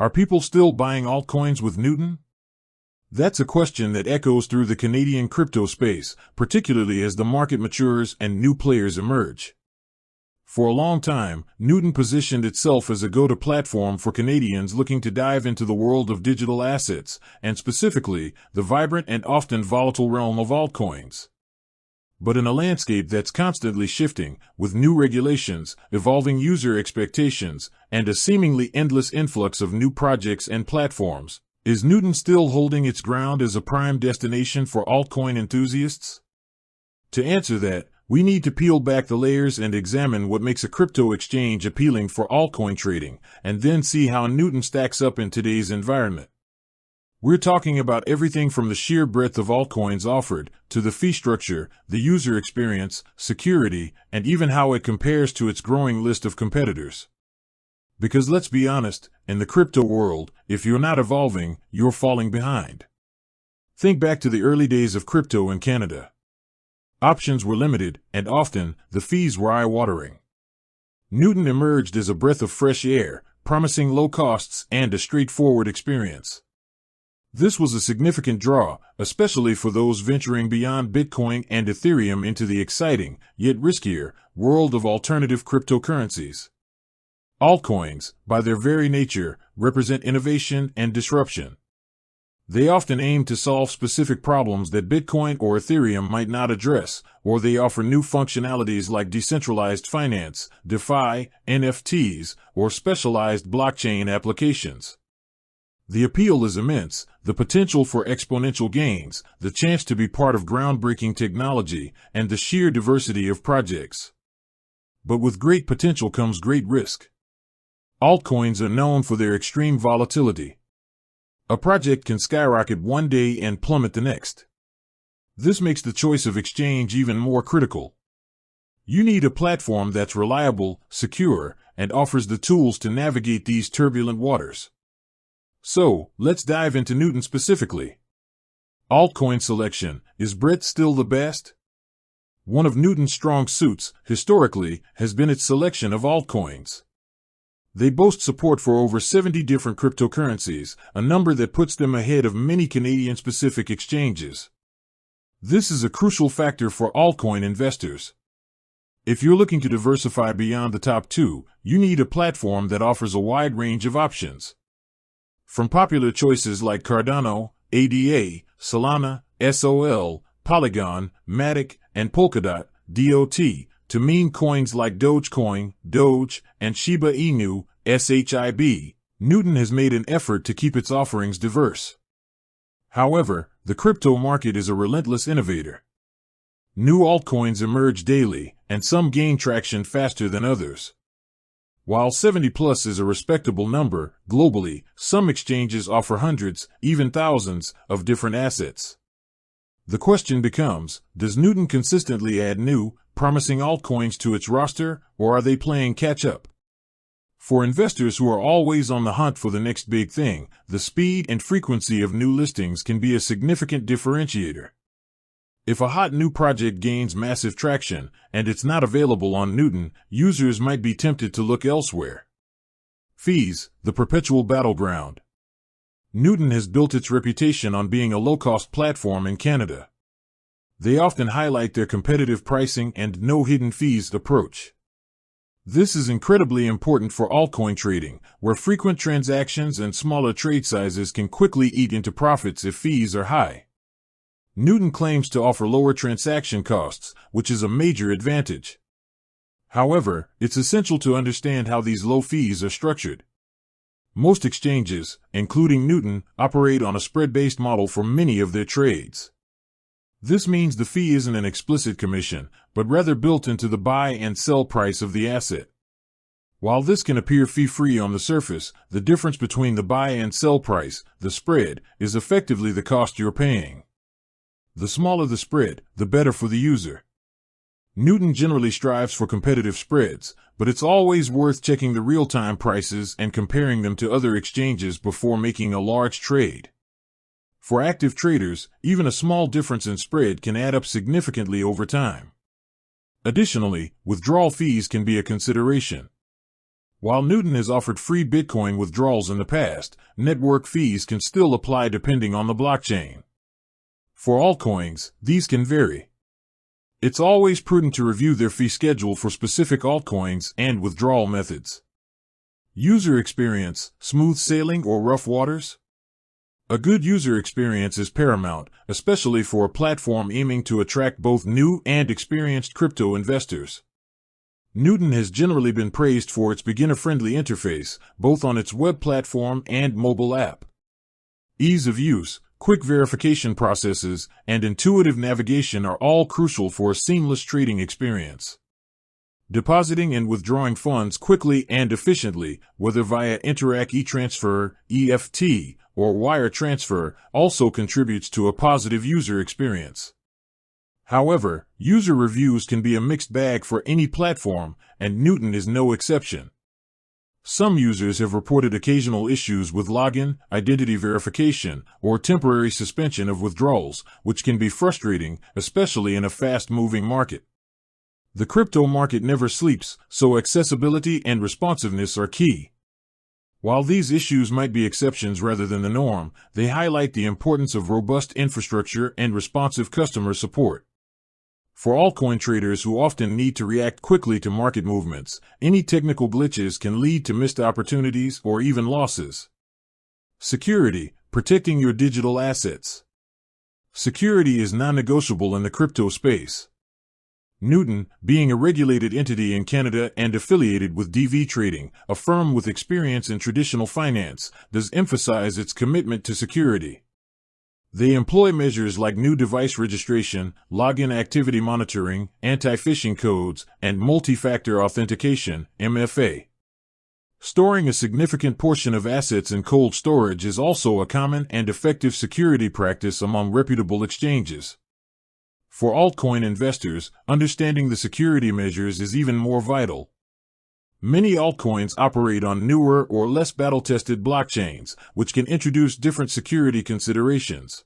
Are people still buying altcoins with Newton? That's a question that echoes through the Canadian crypto space, particularly as the market matures and new players emerge. For a long time, Newton positioned itself as a go-to platform for Canadians looking to dive into the world of digital assets, and specifically, the vibrant and often volatile realm of altcoins. But in a landscape that's constantly shifting, with new regulations, evolving user expectations, and a seemingly endless influx of new projects and platforms, is Newton still holding its ground as a prime destination for altcoin enthusiasts? To answer that, we need to peel back the layers and examine what makes a crypto exchange appealing for altcoin trading, and then see how Newton stacks up in today's environment. We're talking about everything from the sheer breadth of altcoins offered, to the fee structure, the user experience, security, and even how it compares to its growing list of competitors. Because let's be honest, in the crypto world, if you're not evolving, you're falling behind. Think back to the early days of crypto in Canada. Options were limited, and often, the fees were eye-watering. Newton emerged as a breath of fresh air, promising low costs and a straightforward experience. This was a significant draw, especially for those venturing beyond Bitcoin and Ethereum into the exciting, yet riskier, world of alternative cryptocurrencies. Altcoins, by their very nature, represent innovation and disruption. They often aim to solve specific problems that Bitcoin or Ethereum might not address, or they offer new functionalities like decentralized finance, DeFi, NFTs, or specialized blockchain applications. The appeal is immense, the potential for exponential gains, the chance to be part of groundbreaking technology, and the sheer diversity of projects. But with great potential comes great risk. Altcoins are known for their extreme volatility. A project can skyrocket one day and plummet the next. This makes the choice of exchange even more critical. You need a platform that's reliable, secure, and offers the tools to navigate these turbulent waters. So, let's dive into Newton specifically. Altcoin selection. Is breadth still the best? One of Newton's strong suits, historically, has been its selection of altcoins. They boast support for over 70 different cryptocurrencies, a number that puts them ahead of many Canadian-specific exchanges. This is a crucial factor for altcoin investors. If you're looking to diversify beyond the top two, you need a platform that offers a wide range of options. From popular choices like Cardano, ADA, Solana, SOL, Polygon, Matic, and Polkadot, DOT, to meme coins like Dogecoin, Doge, and Shiba Inu, SHIB, Newton has made an effort to keep its offerings diverse. However, the crypto market is a relentless innovator. New altcoins emerge daily, and some gain traction faster than others. While 70 plus is a respectable number, globally, some exchanges offer hundreds, even thousands, of different assets. The question becomes, does Newton consistently add new, promising altcoins to its roster, or are they playing catch-up? For investors who are always on the hunt for the next big thing, the speed and frequency of new listings can be a significant differentiator. If a hot new project gains massive traction, and it's not available on Newton, users might be tempted to look elsewhere. Fees, the perpetual battleground. Newton has built its reputation on being a low-cost platform in Canada. They often highlight their competitive pricing and no hidden fees approach. This is incredibly important for altcoin trading, where frequent transactions and smaller trade sizes can quickly eat into profits if fees are high. Newton claims to offer lower transaction costs, which is a major advantage. However, it's essential to understand how these low fees are structured. Most exchanges, including Newton, operate on a spread-based model for many of their trades. This means the fee isn't an explicit commission, but rather built into the buy and sell price of the asset. While this can appear fee-free on the surface, the difference between the buy and sell price, the spread, is effectively the cost you're paying. The smaller the spread, the better for the user. Newton generally strives for competitive spreads, but it's always worth checking the real-time prices and comparing them to other exchanges before making a large trade. For active traders, even a small difference in spread can add up significantly over time. Additionally, withdrawal fees can be a consideration. While Newton has offered free Bitcoin withdrawals in the past, network fees can still apply depending on the blockchain. For altcoins, these can vary. It's always prudent to review their fee schedule for specific altcoins and withdrawal methods. User experience, smooth sailing or rough waters? A good user experience is paramount, especially for a platform aiming to attract both new and experienced crypto investors. Newton has generally been praised for its beginner-friendly interface, both on its web platform and mobile app. Ease of use, quick verification processes, and intuitive navigation are all crucial for a seamless trading experience. Depositing and withdrawing funds quickly and efficiently, whether via Interac e-transfer, EFT, or wire transfer, also contributes to a positive user experience. However, user reviews can be a mixed bag for any platform, and Newton is no exception. Some users have reported occasional issues with login, identity verification, or temporary suspension of withdrawals, which can be frustrating, especially in a fast-moving market. The crypto market never sleeps, so accessibility and responsiveness are key. While these issues might be exceptions rather than the norm, they highlight the importance of robust infrastructure and responsive customer support. For altcoin traders who often need to react quickly to market movements, any technical glitches can lead to missed opportunities or even losses. Security, protecting your digital assets. Security is non-negotiable in the crypto space. Newton, being a regulated entity in Canada and affiliated with DV Trading, a firm with experience in traditional finance, does emphasize its commitment to security. They employ measures like new device registration, login activity monitoring, anti-phishing codes, and multi-factor authentication, MFA. Storing a significant portion of assets in cold storage is also a common and effective security practice among reputable exchanges. For altcoin investors, understanding the security measures is even more vital. Many altcoins operate on newer or less battle-tested blockchains, which can introduce different security considerations.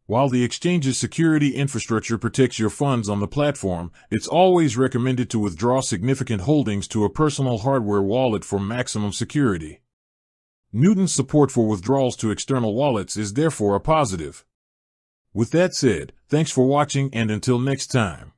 While the exchange's security infrastructure protects your funds on the platform, it's always recommended to withdraw significant holdings to a personal hardware wallet for maximum security. Newton's support for withdrawals to external wallets is therefore a positive. With that said, thanks for watching and until next time.